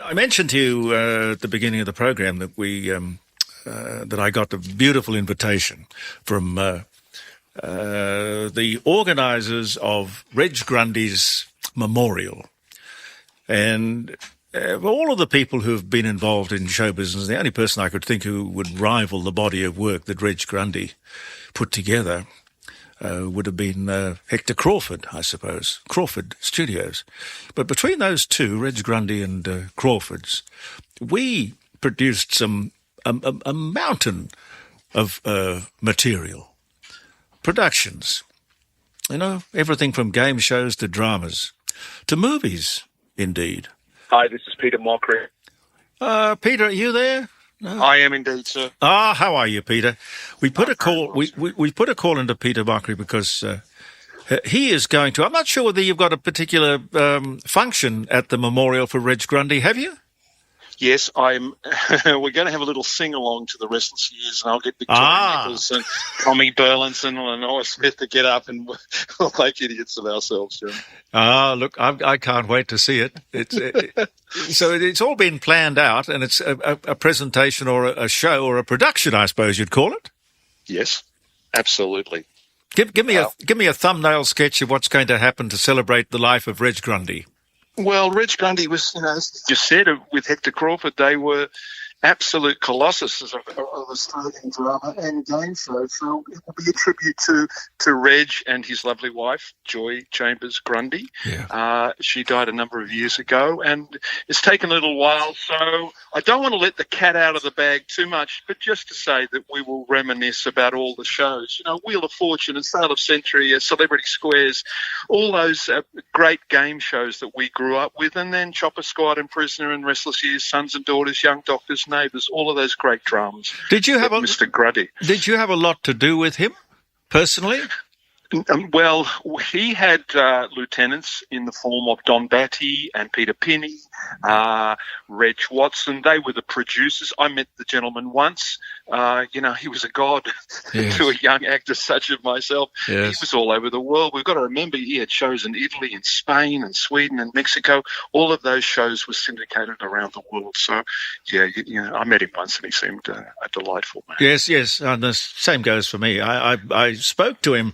I mentioned to you at the beginning of the program that that I got a beautiful invitation from the organisers of Reg Grundy's Memorial. And of all of the people who have been involved in show business, the only person I could think who would rival the body of work that Reg Grundy put together would have been Hector Crawford, I suppose, Crawford Studios. But between those two, Reg Grundy and Crawford's, we produced a mountain of material, productions, everything from game shows to dramas to movies, indeed. Hi, this is Peter Mochrie. Peter, are you there? No. I am indeed, sir. How are you, Peter? We put a call. We put a call into Peter Mochrie because he is going to. I'm not sure whether you've got a particular function at the memorial for Reg Grundy. Have you? Yes, I'm. We're going to have a little sing-along to the Restless Years, and I'll get Victoria Nichols and Tommy Burlinson and Noah Smith to get up, and we'll make idiots of ourselves, Jim. Look, I can't wait to see it. So it's all been planned out, and it's a presentation or a show or a production, I suppose you'd call it. Yes, absolutely. Give me a thumbnail sketch of what's going to happen to celebrate the life of Reg Grundy. Well, Reg Grundy was, as you said, with Hector Crawford, they were absolute colossuses of Australian drama and game shows. So it will be a tribute to Reg and his lovely wife, Joy Chambers Grundy. Yeah. She died a number of years ago, and it's taken a little while. So I don't want to let the cat out of the bag too much, but just to say that we will reminisce about all the shows, Wheel of Fortune and Sale of Century, Celebrity Squares, all those great game shows that we grew up with, and then Chopper Squad and Prisoner and Restless Years, Sons and Daughters, Young Doctors, Neighbours, all of those great dramas. Did you have Mr. Grundy? Did you have a lot to do with him personally? Well, he had lieutenants in the form of Don Batty and Peter Pinney, Reg Watson. They were the producers. I met the gentleman once. He was a god to a young actor such as myself. Yes. He was all over the world. We've got to remember he had shows in Italy and Spain and Sweden and Mexico. All of those shows were syndicated around the world. So, I met him once and he seemed a delightful man. Yes, and the same goes for me. I spoke to him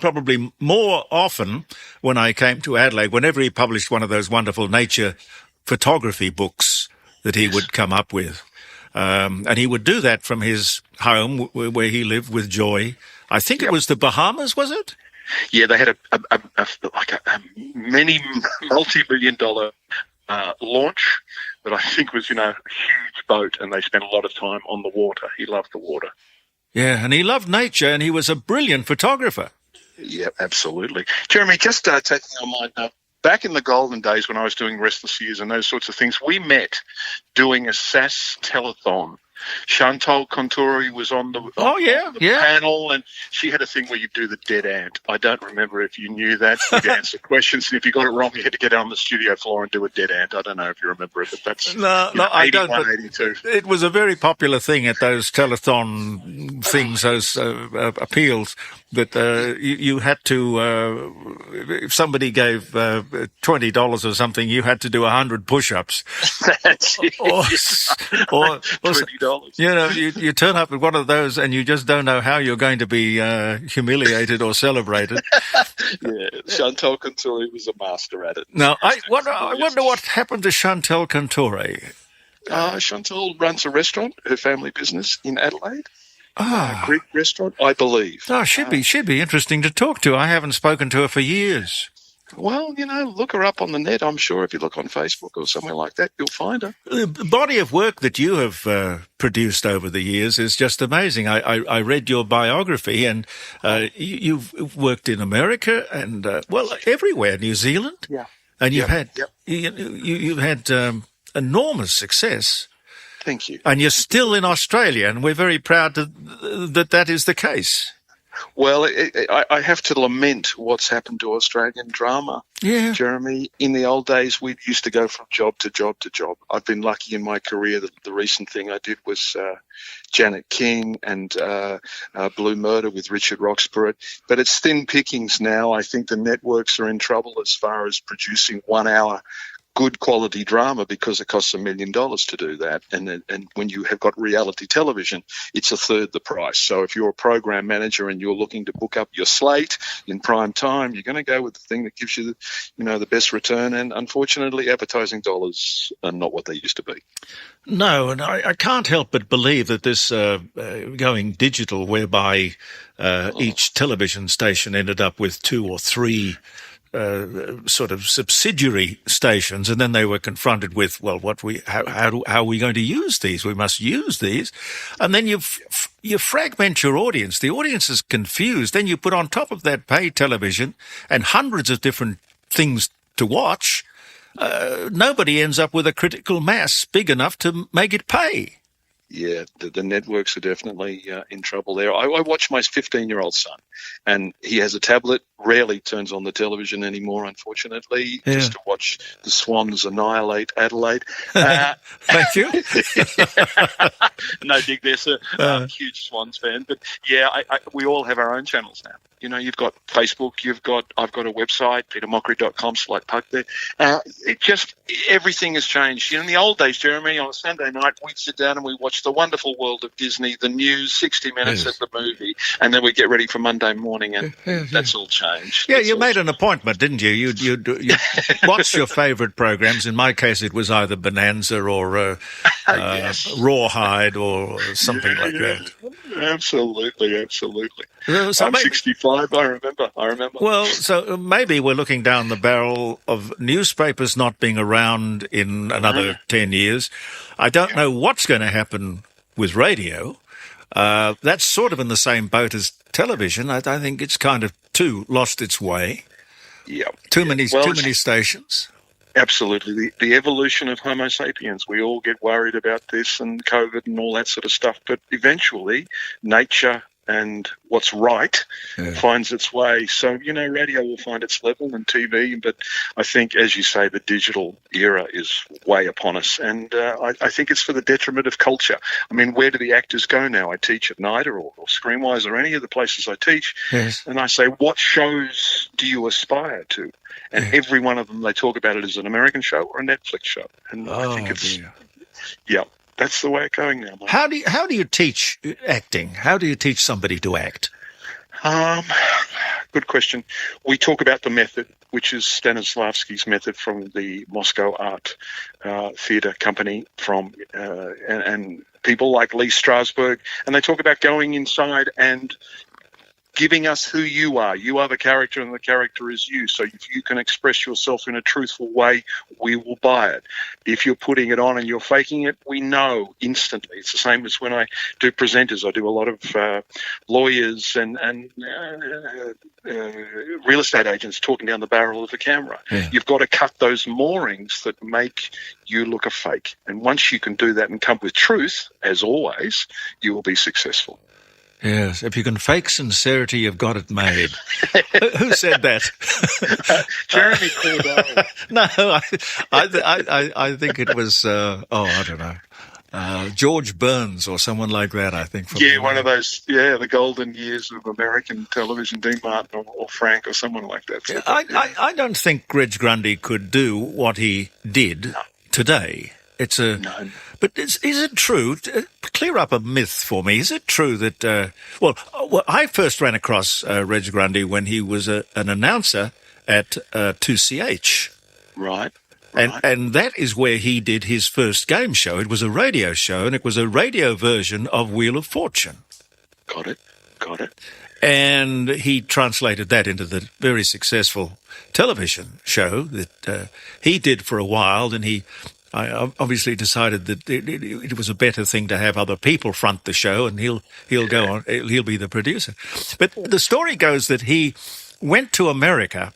probably more often when I came to Adelaide, whenever he published one of those wonderful nature photography books that he would come up with. And he would do that from his home where he lived with Joy. I think it was the Bahamas, was it? Yeah, they had a many multi-million-dollar launch that I think was, a huge boat, and they spent a lot of time on the water. He loved the water. Yeah, and he loved nature, and he was a brilliant photographer. Yeah, absolutely. Jeremy, just taking on my back in the golden days when I was doing Restless Years and those sorts of things, we met doing a SAS telethon. Chantal Contori was on the panel, and she had a thing where you do the dead ant. I don't remember if you knew that. You'd answer questions, and if you got it wrong, you had to get on the studio floor and do a dead ant. I don't know if you remember it, but that's I don't. 82. It was a very popular thing at those telethon things, those appeals. That you had to, if somebody gave $20 or something, you had to do 100 push-ups. That's it. Or $20. You turn up at one of those and you just don't know how you're going to be humiliated or celebrated. Yeah, Chantal Contori was a master at it. Now, I wonder what happened to Chantal Contori. Chantal runs a restaurant, her family business in Adelaide. Greek restaurant, I believe. Oh, she'd be interesting to talk to. I haven't spoken to her for years. Well, look her up on the net. I'm sure if you look on Facebook or somewhere like that, you'll find her. The body of work that you have produced over the years is just amazing. I read your biography, and you've worked in America and everywhere, New Zealand. Yeah, and you've had enormous success. Thank you. And you're still in Australia, and we're very proud that is the case. Well, I have to lament what's happened to Australian drama, Jeremy. In the old days, we used to go from job to job to job. I've been lucky in my career that the recent thing I did was Janet King and Blue Murder with Richard Roxburgh. But it's thin pickings now. I think the networks are in trouble as far as producing 1 hour good quality drama because it costs $1 million to do that. And when you have got reality television, it's a third the price. So if you're a program manager and you're looking to book up your slate in prime time, you're going to go with the thing that gives you, the best return. And unfortunately, advertising dollars are not what they used to be. No, and I can't help but believe that this going digital, whereby each television station ended up with 2 or 3 sort of subsidiary stations, and then they were confronted with, well, how are we going to use these? We must use these, and then you fragment your audience. The audience is confused. Then you put on top of that paid television and hundreds of different things to watch. Nobody ends up with a critical mass big enough to make it pay. Yeah, the networks are definitely in trouble there. I watch my 15-year-old son, and he has a tablet, rarely turns on the television anymore, unfortunately, just to watch the Swans annihilate Adelaide. Thank you. No dig there, sir. Huge Swans fan. But, yeah, we all have our own channels now. You've got Facebook, I've got a website, petermochrie.com, slight plug there. Everything has changed. In the old days, Jeremy, on a Sunday night, we'd sit down and we watch The Wonderful World of Disney, the news, 60 Minutes at the movie, and then we get ready for Monday morning, and that's all changed. Yeah, you made an appointment, didn't you? You watched your favourite programs. In my case, it was either Bonanza or Rawhide or something like that. Absolutely. So I'm 65, I remember. Well, so maybe we're looking down the barrel of newspapers not being around in another 10 years. I don't know what's going to happen with radio. That's sort of in the same boat as television. I think it's kind of lost its way. Yeah. Too many stations. Absolutely. The evolution of Homo sapiens, we all get worried about this and COVID and all that sort of stuff, but eventually nature and what's right finds its way. So, radio will find its level and TV, but I think, as you say, the digital era is way upon us, and I think it's for the detriment of culture. I mean, where do the actors go now? I teach at NIDA or Screenwise or any of the places I teach, and I say, what shows do you aspire to? And every one of them, they talk about it as an American show or a Netflix show. And I think it's, that's the way it's going now, Mike. How do you teach acting? How do you teach somebody to act? Good question. We talk about the method, which is Stanislavski's method from the Moscow Art Theatre Company, and people like Lee Strasberg, and they talk about going inside and giving us who you are. You are the character and the character is you. So if you can express yourself in a truthful way, we will buy it. If you're putting it on and you're faking it, we know instantly. It's the same as when I do presenters. I do a lot of lawyers and real estate agents talking down the barrel of the camera. Yeah. You've got to cut those moorings that make you look a fake. And once you can do that and come with truth, as always, you will be successful. Yes, if you can fake sincerity, you've got it made. Who said that? Jeremy Cordeaux. No, I think it was, I don't know, George Burns or someone like that, I think. One of those, the golden years of American television, Dean Martin or Frank or someone like that. So I don't think Reg Grundy could do what he did today. No. But is it true? Clear up a myth for me. Is it true that? I first ran across Reg Grundy when he was an announcer at 2CH. Right. And that is where he did his first game show. It was a radio show, and it was a radio version of Wheel of Fortune. Got it. And he translated that into the very successful television show that he did for a while, and I obviously decided that it was a better thing to have other people front the show, and he'll go on. He'll be the producer. But the story goes that he went to America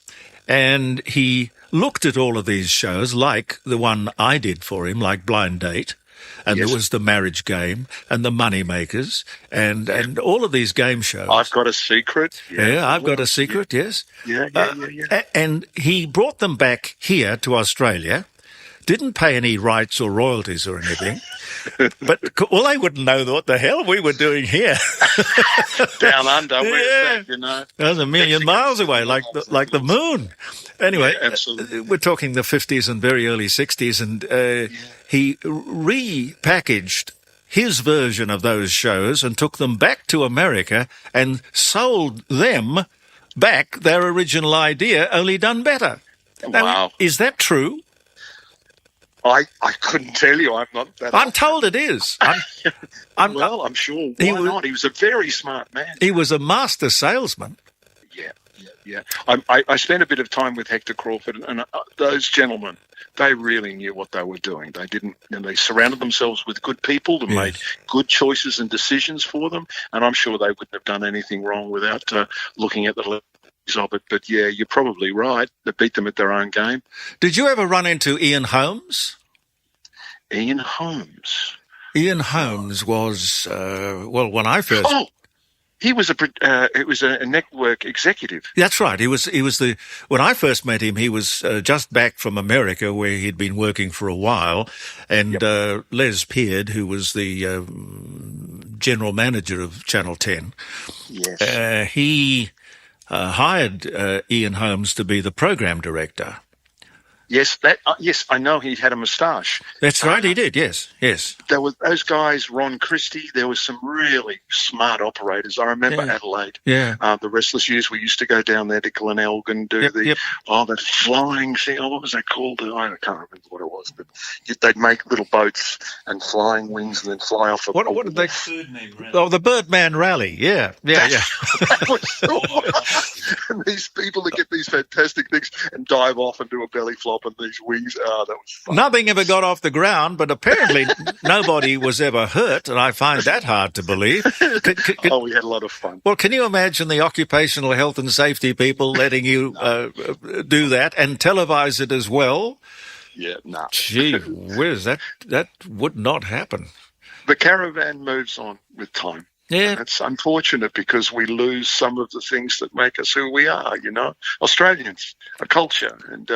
and he looked at all of these shows, like the one I did for him, like Blind Date, and there was The Marriage Game and The Money Makers and all of these game shows. I've Got a Secret. Yeah, I've Got a Secret, yes. Yeah. And he brought them back here to Australia didn't pay any rights or royalties or anything. But, well, they wouldn't know what the hell we were doing here. Down under, Yeah. where's that, you know? That was a million miles away, like the moon. Anyway, Yeah, absolutely. we're talking the 50s and very early 60s, and he repackaged his version of those shows and took them back to America and sold them back their original idea, only done better. Now, Wow. is that true? I couldn't tell you. I'm not that. I'm told it is. I'm sure. Why not? He was a very smart man. He was a master salesman. Yeah. I spent a bit of time with Hector Crawford, and those gentlemen, they really knew what they were doing. They didn't, and they surrounded themselves with good people to make good choices and decisions for them. And I'm sure they wouldn't have done anything wrong without looking at the legs of it. But yeah, you're probably right. They beat them at their own game. Did you ever run into Ian Holmes? Ian Holmes. Ian Holmes was, when I first... Oh, he was a network executive. That's right. When I first met him, he was just back from America where he'd been working for a while. And Les Peard, who was the general manager of Channel 10, he hired Ian Holmes to be the program director. Yes, I know he had a moustache. That's right, he did, yes. There were those guys, Ron Christie, there was some really smart operators. I remember Adelaide. Yeah. The Restless Years, we used to go down there to Glenelg do that flying thing. Oh, what was that called? I can't remember what it was, but they'd make little boats and flying wings and then fly off. What did they... Oh, the Birdman Rally, yeah. That was and these people that get these fantastic things and dive off and do a belly flop and these wings. Oh, that was fun. Nothing ever got off the ground, but apparently nobody was ever hurt, and I find that hard to believe. We had a lot of fun. Well, can you imagine the occupational health and safety people letting you do that and televise it as well? Yeah, no. Gee whiz, that would not happen. The caravan moves on with time. Yeah. And it's unfortunate because we lose some of the things that make us who we are, you know. Australians, a culture, and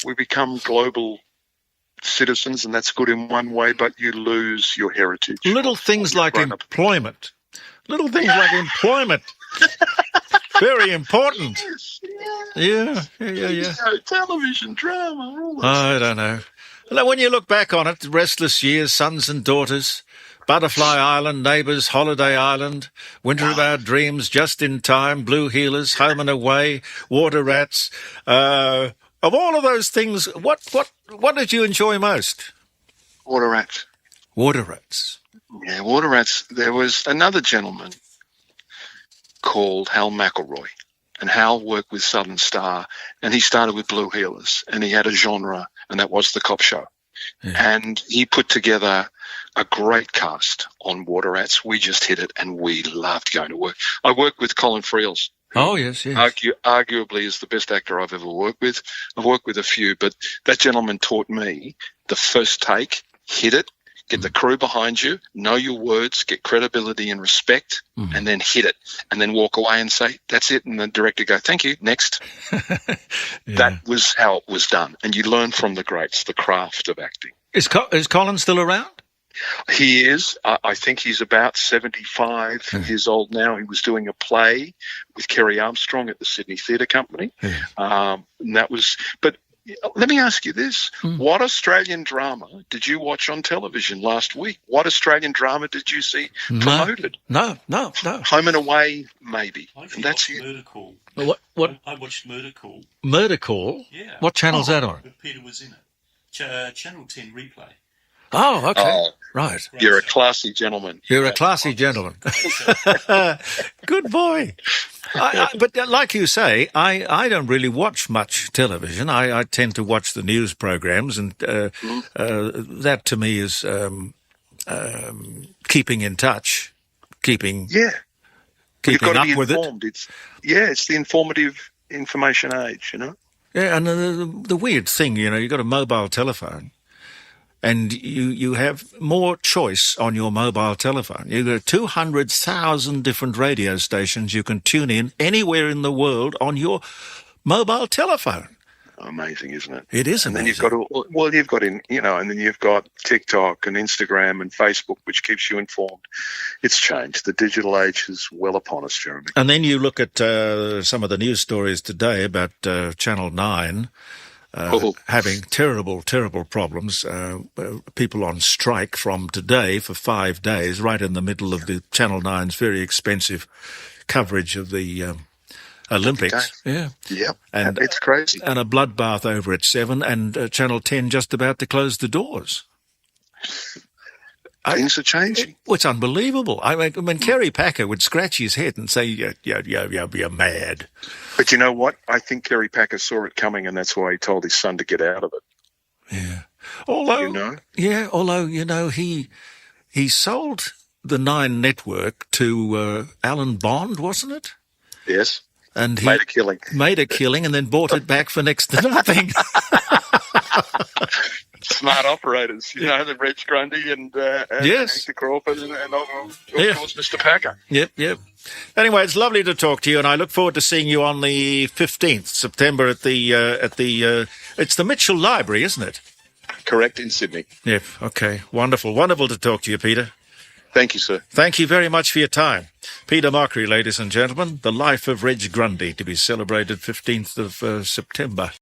we become global citizens, and that's good in one way, but you lose your heritage. Little things like employment. Very important. Yes. Yeah. Television, drama, all that. I don't know. When you look back on it, Restless Years, Sons and Daughters, Butterfly Island, Neighbours, Holiday Island, Winter of Our Dreams, Just in Time, Blue Healers, Home and Away, Water Rats. Of all of those things, what did you enjoy most? Water Rats. Water Rats. Yeah, Water Rats. There was another gentleman called Hal McElroy, and Hal worked with Southern Star, and he started with Blue Healers, and he had a genre, and that was the cop show. Yeah. And he put together a great cast on Water Rats. We just hit it, and we loved going to work. I worked with Colin Friels. Oh, yes. Arguably is the best actor I've ever worked with. I've worked with a few, but that gentleman taught me the first take, hit it, get the crew behind you, know your words, get credibility and respect, and then hit it, and then walk away and say, that's it, and the director go, thank you, next. That was how it was done, and you learn from the greats, the craft of acting. Is Colin still around? He is. I think he's about 75 years old now. He was doing a play with Kerry Armstrong at the Sydney Theatre Company, and that was... But let me ask you this. What Australian drama did you watch on television last week? What Australian drama did you see promoted? No. Home and Away, maybe. And that's it. Murder Call. What? I watched Murder Call. Murder Call? Yeah. What channel's that on? Peter was in it. Channel 10 replay. Oh, okay. Right. You're a classy gentleman. You're a classy gentleman. Good boy. But like you say, I don't really watch much television. I tend to watch the news programs, and that to me is keeping in touch, keeping up with it. It's the informative information age, you know. Yeah, and the weird thing, you know, you've got a mobile telephone. And you have more choice on your mobile telephone. You've got 200,000 different radio stations you can tune in anywhere in the world on your mobile telephone. Amazing, isn't it? It is And amazing. then you've got and then you've got TikTok and Instagram and Facebook, which keeps you informed. It's changed. The digital age is well upon us, Jeremy. And then you look at some of the news stories today about Channel 9 having terrible, terrible problems. People on strike from today for 5 days, right in the middle of the Channel 9's very expensive coverage of the Olympics. Yeah. Yep. And it's crazy. And a bloodbath over at 7, and Channel 10 just about to close the doors. Things are changing. It's unbelievable. I mean, Kerry Packer would scratch his head and say, you're mad. But you know what? I think Kerry Packer saw it coming, and that's why he told his son to get out of it. Yeah. Although, he sold the 9 network to Alan Bond, wasn't it? Yes. And he made a killing. And then bought it back for next to nothing. Smart operators, the Reg Grundy and yes. Hector Crawford and of course Mr. Packer. Yep. Anyway, it's lovely to talk to you, and I look forward to seeing you on the 15th September at the it's the Mitchell Library, isn't it? Correct, in Sydney. Yep. Okay. Wonderful to talk to you, Peter. Thank you, sir. Thank you very much for your time. Peter Mochrie, ladies and gentlemen, The Life of Reg Grundy, to be celebrated 15th of September.